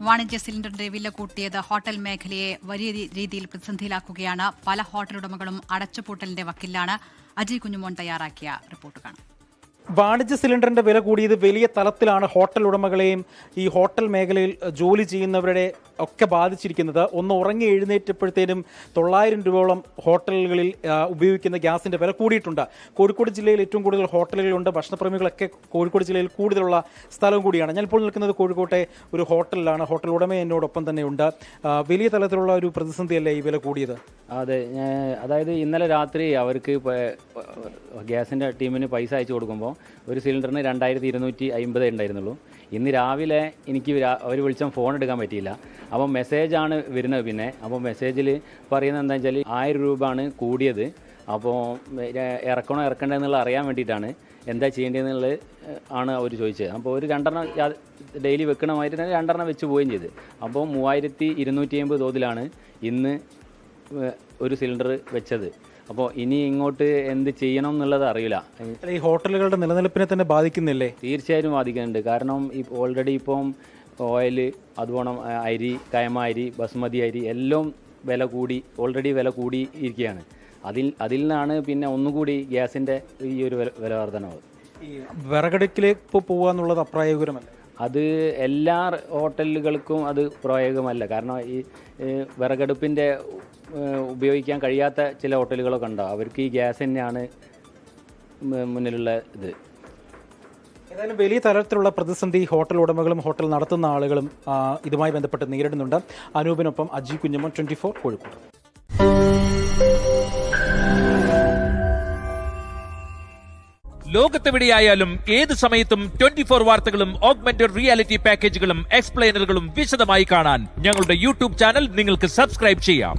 വാണിജ്യ സിലിണ്ടറിന്റെ വില കൂട്ടിയത് ഹോട്ടൽ മേഖലയെ വലിയ രീതിയിൽ പ്രതിസന്ധിയിലാക്കുകയാണ്. പല ഹോട്ടൽ ഉടമകളും അടച്ചുപൂട്ടലിന്റെ വക്കിലാണ്. അജയ് കുഞ്ഞുമോൻ തയ്യാറാക്കിയ റിപ്പോർട്ട് കാണാം. വാണിജ്യ സിലിണ്ടറിന്റെ വില കൂടിയത് വലിയ തലത്തിലാണ് ഹോട്ടൽ ഉടമകളെയും ഈ ഹോട്ടൽ മേഖലയിൽ ജോലി ചെയ്യുന്നവരുടെ ഒക്കെ ബാധിച്ചിരിക്കുന്നത്. ഒന്ന് ഉറങ്ങി എഴുന്നേറ്റപ്പോഴത്തേനും 900 രൂപയോളം ഹോട്ടലുകളിൽ ഉപയോഗിക്കുന്ന ഗ്യാസിന്റെ വില കൂടിയിട്ടുണ്ട്. കോഴിക്കോട് ജില്ലയിൽ ഏറ്റവും കൂടുതൽ ഹോട്ടലുകളുണ്ട്. ഭക്ഷണപ്രേമികളൊക്കെ കോഴിക്കോട് ജില്ലയിൽ കൂടുതലുള്ള സ്ഥലവും കൂടിയാണ്. ഞാൻ ഇപ്പോൾ നിൽക്കുന്നത് കോഴിക്കോട്ടെ ഒരു ഹോട്ടലിലാണ്. ഹോട്ടൽ ഉടമ എന്നോടൊപ്പം തന്നെ ഉണ്ട്. വലിയ തലത്തിലുള്ള ഒരു പ്രതിസന്ധിയല്ലേ ഈ വില കൂടിയത്? അതെ, അതായത് ഇന്നലെ രാത്രി അവർക്ക് ഗ്യാസിൻ്റെ ടീമിന് പൈസ അയച്ചു കൊടുക്കുമ്പോൾ ഒരു സിലിണ്ടറിന് 2250 ഉണ്ടായിരുന്നുള്ളൂ. ഇന്ന് രാവിലെ എനിക്ക് അവർ വിളിച്ചാൽ ഫോൺ എടുക്കാൻ പറ്റിയില്ല. അപ്പോൾ മെസ്സേജാണ് വരുന്നത്. പിന്നെ അപ്പോൾ മെസ്സേജിൽ പറയുന്നത് എന്താണെന്ന് വെച്ചാൽ 1000 രൂപ ആണ് കൂടിയത്. അപ്പോൾ ഇറക്കണോ ഇറക്കണ്ടെന്നുള്ള അറിയാൻ വേണ്ടിയിട്ടാണ് എന്താ ചെയ്യേണ്ടതെന്നുള്ളത് ആണ് അവർ ചോദിച്ചത്. അപ്പോൾ ഒരു 2 ഡെയിലി വെക്കണമായിട്ട് തന്നെ 2 വെച്ച് പോവുകയും ചെയ്ത്. അപ്പോൾ 3250 തോതിലാണ് ഇന്ന് ഒരു സിലിണ്ടർ വെച്ചത്. അപ്പോൾ ഇനി ഇങ്ങോട്ട് എന്ത് ചെയ്യണം എന്നുള്ളത് അറിയില്ല. ഈ ഹോട്ടലുകളുടെ നിലനിൽപ്പിനെ തന്നെ ബാധിക്കുന്നില്ലേ? തീർച്ചയായും ബാധിക്കുന്നുണ്ട്. കാരണം ഓൾറെഡി ഇപ്പം ഓയിൽ, അതുപോലെ അരി, കയമ അരി, ബസുമതി അരി എല്ലാം വില കൂടി, ഓൾറെഡി വില കൂടി ഇരിക്കുകയാണ്. അതിൽ നിന്നാണ് പിന്നെ ഒന്നുകൂടി ഗ്യാസിൻ്റെ ഈ ഒരു വില വർധനവ്. ഈ വിറകടുക്കിലേക്ക് പോകുക എന്നുള്ളത് അപ്രായോഗികമല്ല. അത് എല്ലാ ഹോട്ടലുകൾക്കും അത് പ്രായോഗികമല്ല. കാരണം ഈ വിറകടുപ്പിൻ്റെ ഉപയോഗിക്കാൻ കഴിയാത്ത ചില ഹോട്ടലുകളൊക്കെ ഉണ്ടാവും. അവർക്ക് ഈ ഗ്യാസ് തന്നെയാണ് മുന്നിലുള്ള ഇത്. ഏതായാലും വലിയ തരത്തിലുള്ള പ്രതിസന്ധി ഹോട്ടൽ ഉടമകളും ഹോട്ടൽ നടത്തുന്ന ആളുകളും ഇതുമായി ബന്ധപ്പെട്ട് നേരിടുന്നുണ്ട്. അനൂപിനൊപ്പം അജയ് കുഞ്ഞുമോൻ, 24 കോഴിക്കോട്. ലോകത്തെവിടെയായാലും ഏത് സമയത്തും 24 വാർത്തകളും ഓഗ്മെന്റഡ് റിയാലിറ്റി പാക്കേജുകളും എക്സ്പ്ലെയിനറുകളും വിശദമായി കാണാൻ ഞങ്ങളുടെ യൂട്യൂബ് ചാനൽ നിങ്ങൾക്ക് സബ്സ്ക്രൈബ് ചെയ്യാം.